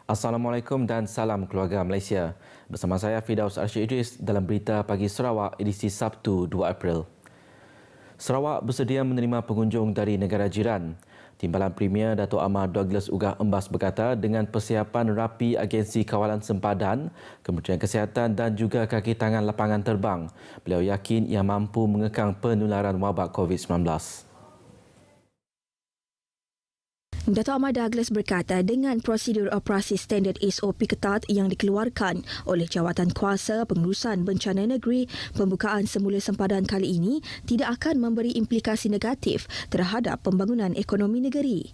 Assalamualaikum dan salam keluarga Malaysia. Bersama saya Fidaus Arsyid Idris dalam Berita Pagi Sarawak edisi Sabtu 2 April. Sarawak bersedia menerima pengunjung dari negara jiran. Timbalan Premier Dato' Amar Douglas Ugah Embas berkata dengan persiapan rapi agensi kawalan sempadan, Kementerian Kesihatan dan juga kaki tangan lapangan terbang, beliau yakin ia mampu mengekang penularan wabak COVID-19. Dato' Amar Douglas berkata dengan prosedur operasi standard SOP ketat yang dikeluarkan oleh Jawatan Kuasa Pengurusan Bencana Negeri, pembukaan semula sempadan kali ini tidak akan memberi implikasi negatif terhadap pembangunan ekonomi negeri.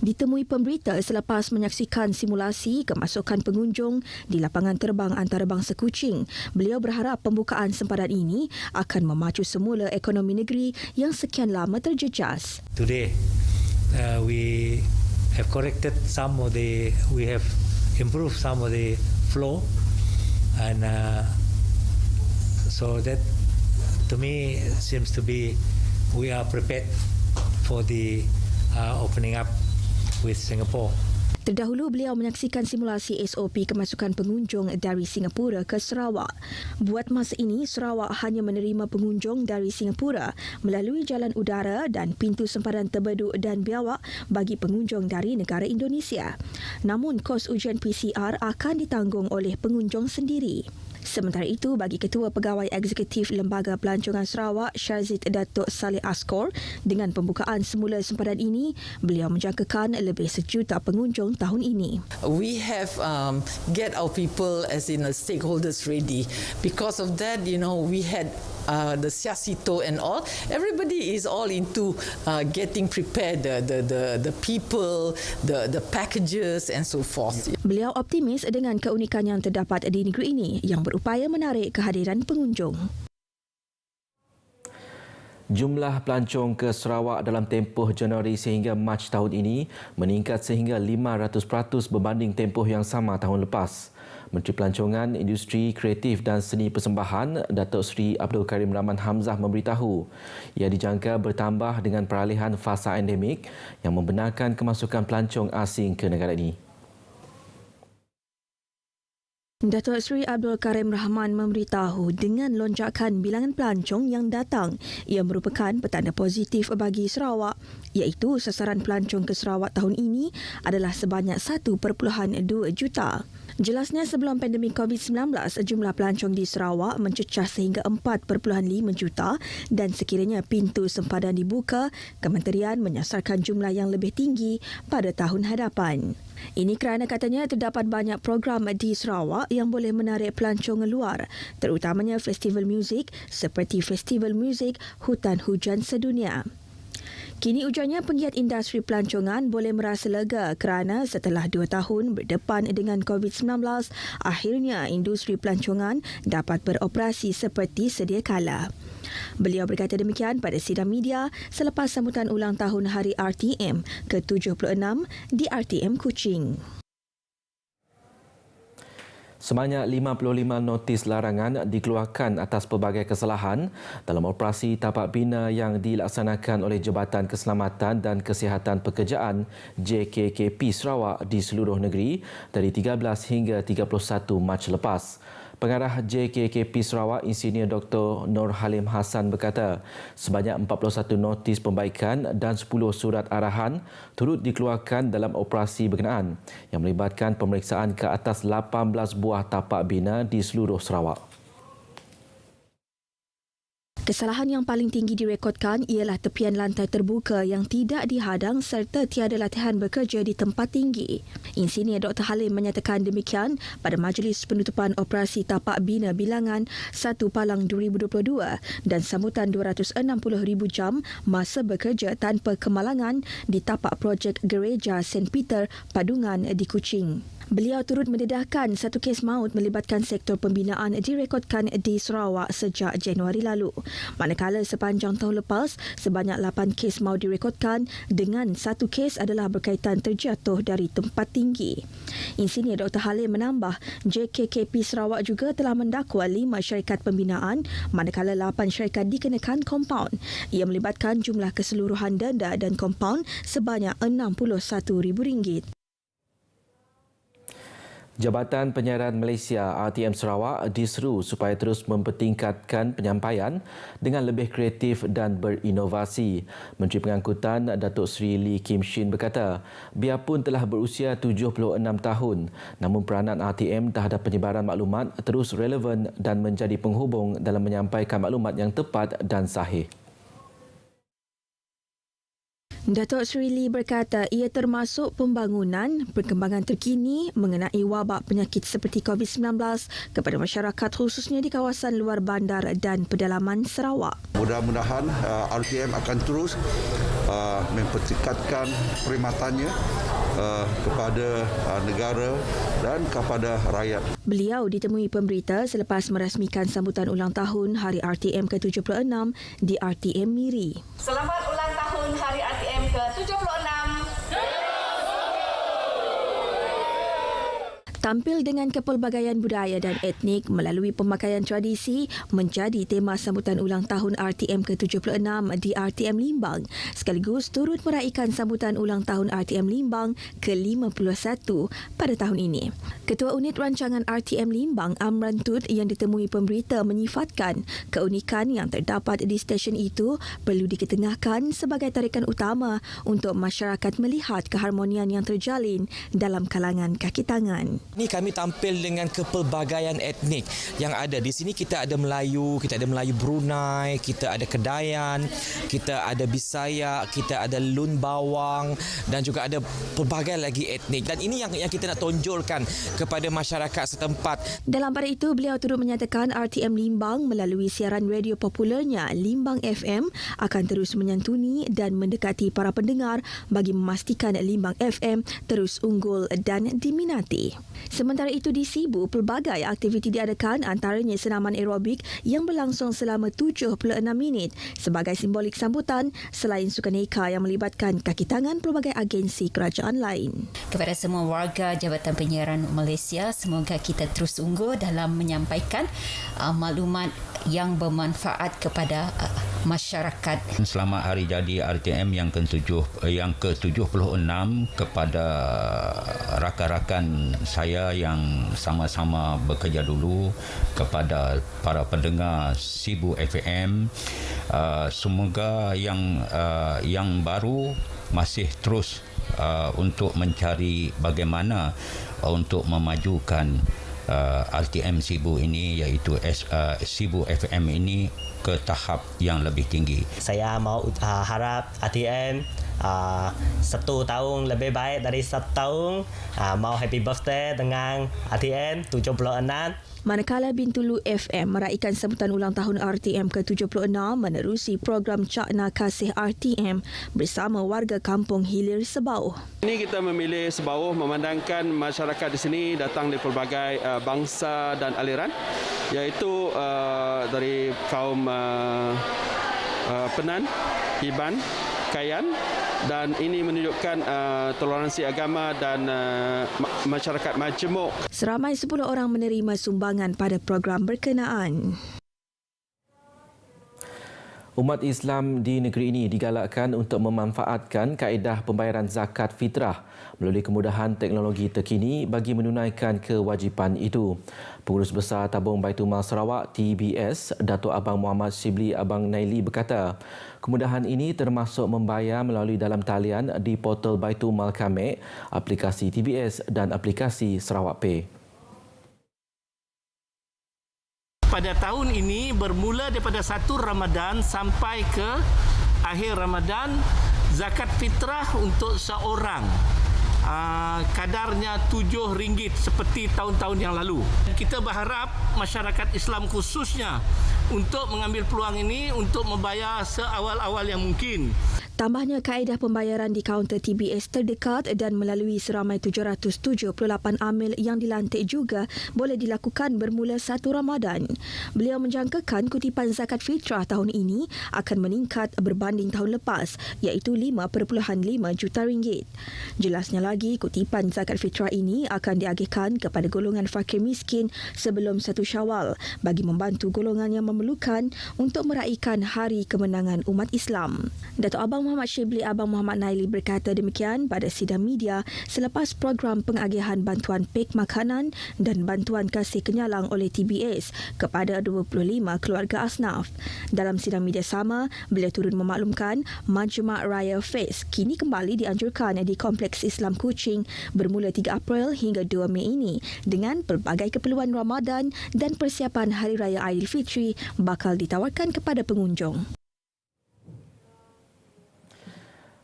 Ditemui pemberita selepas menyaksikan simulasi kemasukan pengunjung di lapangan terbang antarabangsa Kuching, beliau berharap pembukaan sempadan ini akan memacu semula ekonomi negeri yang sekian lama terjejas. Today, we have corrected we have improved some of the flow, and so that to me seems to be we are prepared for the opening up with Singapore. Terdahulu beliau menyaksikan simulasi SOP kemasukan pengunjung dari Singapura ke Sarawak. Buat masa ini, Sarawak hanya menerima pengunjung dari Singapura melalui jalan udara dan pintu sempadan terbeduk dan biawak bagi pengunjung dari negara Indonesia. Namun, kos ujian PCR akan ditanggung oleh pengunjung sendiri. Sementara itu, bagi Ketua Pegawai Eksekutif Lembaga Pelancongan Sarawak, Syazid Datuk Saleh Asgor, dengan pembukaan semula sempadan ini, beliau menjangkakan lebih 1 juta pengunjung tahun ini. We have get our people as in the stakeholders ready. Because of that, we had the siasito and all. Everybody is all into getting prepared, the people, the packages and so forth. Beliau optimis dengan keunikan yang terdapat di negeri ini yang berupaya menarik kehadiran pengunjung. Jumlah pelancong ke Sarawak dalam tempoh Januari sehingga Mac tahun ini meningkat sehingga 500% berbanding tempoh yang sama tahun lepas. Menteri Pelancongan, Industri Kreatif dan Seni Persembahan, Datuk Seri Abdul Karim Rahman Hamzah memberitahu ia dijangka bertambah dengan peralihan fasa endemik yang membenarkan kemasukan pelancong asing ke negara ini. Datuk Seri Abdul Karim Rahman memberitahu dengan lonjakan bilangan pelancong yang datang, ia merupakan petanda positif bagi Sarawak, iaitu sasaran pelancong ke Sarawak tahun ini adalah sebanyak 1.2 juta. Jelasnya sebelum pandemik COVID-19, jumlah pelancong di Sarawak mencecah sehingga 4.5 juta dan sekiranya pintu sempadan dibuka, kementerian menyasarkan jumlah yang lebih tinggi pada tahun hadapan. Ini kerana katanya terdapat banyak program di Sarawak yang boleh menarik pelancong luar, terutamanya festival muzik seperti Festival Muzik Hutan Hujan Sedunia. Kini ujarnya penggiat industri pelancongan boleh merasa lega kerana setelah 2 tahun berdepan dengan COVID-19, akhirnya industri pelancongan dapat beroperasi seperti sedia kala. Beliau berkata demikian pada sidang media selepas sambutan ulang tahun Hari RTM ke-76 di RTM Kuching. Sebanyak 55 notis larangan dikeluarkan atas pelbagai kesalahan dalam operasi tapak bina yang dilaksanakan oleh Jabatan Keselamatan dan Kesihatan Pekerjaan JKKP Sarawak di seluruh negeri dari 13 hingga 31 Mac lepas. Pengarah JKKP Sarawak, Insinyur Dr. Nur Halim Hassan berkata, sebanyak 41 notis pembaikan dan 10 surat arahan turut dikeluarkan dalam operasi berkenaan yang melibatkan pemeriksaan ke atas 18 buah tapak bina di seluruh Sarawak. Kesalahan yang paling tinggi direkodkan ialah tepian lantai terbuka yang tidak dihadang serta tiada latihan bekerja di tempat tinggi. Insinyur Dr. Halim menyatakan demikian pada majlis penutupan operasi tapak bina bilangan 1 Palang 2022 dan sambutan 260,000 jam masa bekerja tanpa kemalangan di tapak projek Gereja St. Peter Padungan di Kuching. Beliau turut mendedahkan 1 kes maut melibatkan sektor pembinaan direkodkan di Sarawak sejak Januari lalu. Manakala sepanjang tahun lepas, sebanyak 8 kes maut direkodkan dengan 1 kes adalah berkaitan terjatuh dari tempat tinggi. Insinyur Dr. Halim menambah, JKKP Sarawak juga telah mendakwa 5 syarikat pembinaan manakala 8 syarikat dikenakan kompaun. Ia melibatkan jumlah keseluruhan denda dan kompaun sebanyak RM61,000. Jabatan Penyiaran Malaysia RTM Sarawak diseru supaya terus mempertingkatkan penyampaian dengan lebih kreatif dan berinovasi. Menteri Pengangkutan Datuk Seri Lee Kim Shin berkata, biarpun telah berusia 76 tahun, namun peranan RTM terhadap penyebaran maklumat terus relevan dan menjadi penghubung dalam menyampaikan maklumat yang tepat dan sahih. Datuk Seri Lee berkata ia termasuk pembangunan perkembangan terkini mengenai wabak penyakit seperti COVID-19 kepada masyarakat khususnya di kawasan luar bandar dan pedalaman Sarawak. Mudah-mudahan RTM akan terus mempertingkatkan perkhidmatannya kepada negara dan kepada rakyat. Beliau ditemui pemberita selepas merasmikan sambutan ulang tahun Hari RTM ke-76 di RTM Miri. Selamat ulang tahun Hari RTM ke-76. Tampil dengan kepelbagaian budaya dan etnik melalui pemakaian tradisi menjadi tema sambutan ulang tahun RTM ke-76 di RTM Limbang, sekaligus turut meraihkan sambutan ulang tahun RTM Limbang ke-51 pada tahun ini. Ketua Unit Rancangan RTM Limbang, Amran Tut, yang ditemui pemberita menyifatkan keunikan yang terdapat di stesen itu perlu diketengahkan sebagai tarikan utama untuk masyarakat melihat keharmonian yang terjalin dalam kalangan kaki tangan. Ni kami tampil dengan kepelbagaian etnik yang ada. Di sini kita ada Melayu, kita ada Melayu Brunei, kita ada Kedayan, kita ada Bisaya, kita ada Lun Bawang dan juga ada pelbagai lagi etnik. Dan ini yang kita nak tonjolkan kepada masyarakat setempat. Dalam pada itu, beliau turut menyatakan RTM Limbang melalui siaran radio popularnya Limbang FM akan terus menyantuni dan mendekati para pendengar bagi memastikan Limbang FM terus unggul dan diminati. Sementara itu di Sibu, pelbagai aktiviti diadakan antaranya senaman aerobik yang berlangsung selama 76 minit sebagai simbolik sambutan selain sukaneka yang melibatkan kaki tangan pelbagai agensi kerajaan lain. Kepada semua warga Jabatan Penyiaran Malaysia, semoga kita terus unggul dalam menyampaikan maklumat yang bermanfaat kepada masyarakat. Selamat hari jadi RTM yang ke-76 kepada rakan-rakan saya yang sama-sama bekerja dulu, kepada para pendengar Sibu FM. Semoga yang baru masih terus untuk mencari bagaimana untuk memajukan RTM Sibu ini, iaitu Sibu FM ini ke tahap yang lebih tinggi. Saya mau harap RTM 1 tahun lebih baik dari 1 tahun. Mau happy birthday dengan RTM 76. Manakala Bintulu FM meraihkan sambutan ulang tahun RTM ke-76 menerusi program Cakna Kasih RTM bersama warga kampung Hilir Sebauh. Ini kita memilih Sebauh memandangkan masyarakat di sini datang dari pelbagai bangsa dan aliran, iaitu dari kaum Penan, Iban, Kayan, dan ini menunjukkan toleransi agama dan masyarakat majmuk. Seramai 10 orang menerima sumbangan pada program berkenaan. Umat Islam di negeri ini digalakkan untuk memanfaatkan kaedah pembayaran zakat fitrah melalui kemudahan teknologi terkini bagi menunaikan kewajipan itu. Pengurus Besar Tabung Baitul Mal Sarawak TBS, Datuk Abang Muhammad Shibli Abang Naili berkata, kemudahan ini termasuk membayar melalui dalam talian di portal Baitul Mal Kamek, aplikasi TBS dan aplikasi Sarawak Pay. Pada tahun ini bermula daripada 1 Ramadan sampai ke akhir Ramadan, zakat fitrah untuk seorang kadarnya RM7 seperti tahun-tahun yang lalu. Kita berharap masyarakat Islam khususnya untuk mengambil peluang ini untuk membayar seawal-awal yang mungkin. Tambahnya, kaedah pembayaran di kaunter TBS terdekat dan melalui seramai 778 amil yang dilantik juga boleh dilakukan bermula 1 Ramadan. Beliau menjangkakan kutipan zakat fitrah tahun ini akan meningkat berbanding tahun lepas, iaitu RM5.5 juta. Jelasnya lagi, kutipan zakat fitrah ini akan diagihkan kepada golongan fakir miskin sebelum 1 Syawal bagi membantu golongan yang memerlukan untuk meraihkan Hari Kemenangan Umat Islam. Datuk Abang Muhammad Shibli Abang Muhammad Naili berkata demikian pada sidang media selepas program pengagihan bantuan pek makanan dan bantuan kasih kenyalang oleh TBS kepada 25 keluarga asnaf. Dalam sidang media sama, beliau turut memaklumkan Majma' Raya Faiz kini kembali dianjurkan di Kompleks Islam Kuching bermula 3 April hingga 2 Mei ini dengan pelbagai keperluan Ramadan dan persiapan Hari Raya Aidilfitri bakal ditawarkan kepada pengunjung.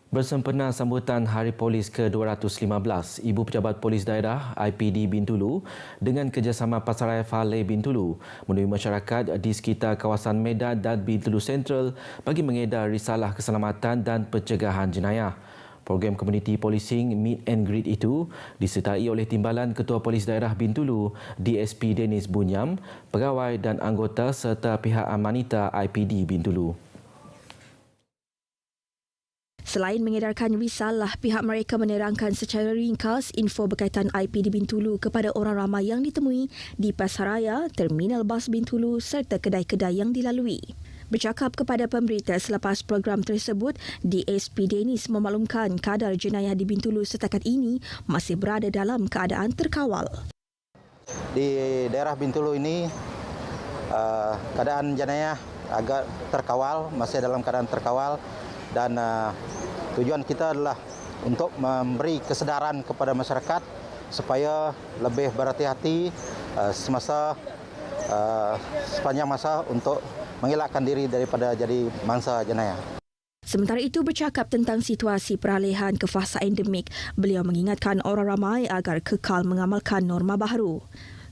Bersempena sambutan Hari Polis ke-215, Ibu Pejabat Polis Daerah IPD Bintulu dengan kerjasama Pasaraya Fale Bintulu menemui masyarakat di sekitar kawasan Medan dan Bintulu Central bagi mengedar risalah keselamatan dan pencegahan jenayah. Program Community Policing Meet and Greet itu disertai oleh Timbalan Ketua Polis Daerah Bintulu, DSP Dennis Bunyam, pegawai dan anggota serta pihak Amanita IPD Bintulu. Selain mengedarkan risalah, pihak mereka menerangkan secara ringkas info berkaitan IPD Bintulu kepada orang ramai yang ditemui di Pasaraya, Terminal Bas Bintulu serta kedai-kedai yang dilalui. Bercakap kepada pemberita selepas program tersebut, DSP Dennis memaklumkan kadar jenayah di Bintulu setakat ini masih berada dalam keadaan terkawal. Di daerah Bintulu ini, keadaan jenayah agak terkawal, masih dalam keadaan terkawal dan tujuan kita adalah untuk memberi kesedaran kepada masyarakat supaya lebih berhati-hati sepanjang masa untuk mengelakkan diri daripada jadi mangsa jenayah. Sementara itu, bercakap tentang situasi peralihan ke fasa endemik, beliau mengingatkan orang ramai agar kekal mengamalkan norma baharu.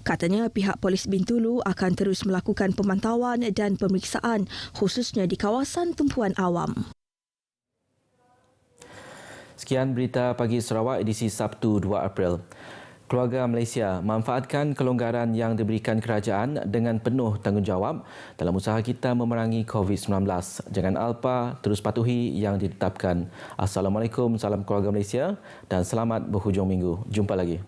Katanya pihak Polis Bintulu akan terus melakukan pemantauan dan pemeriksaan khususnya di kawasan tumpuan awam. Sekian berita Pagi Sarawak edisi Sabtu 2 April. Keluarga Malaysia manfaatkan kelonggaran yang diberikan kerajaan dengan penuh tanggungjawab dalam usaha kita memerangi COVID-19. Jangan alpa, terus patuhi yang ditetapkan. Assalamualaikum, salam keluarga Malaysia dan selamat berhujung minggu. Jumpa lagi.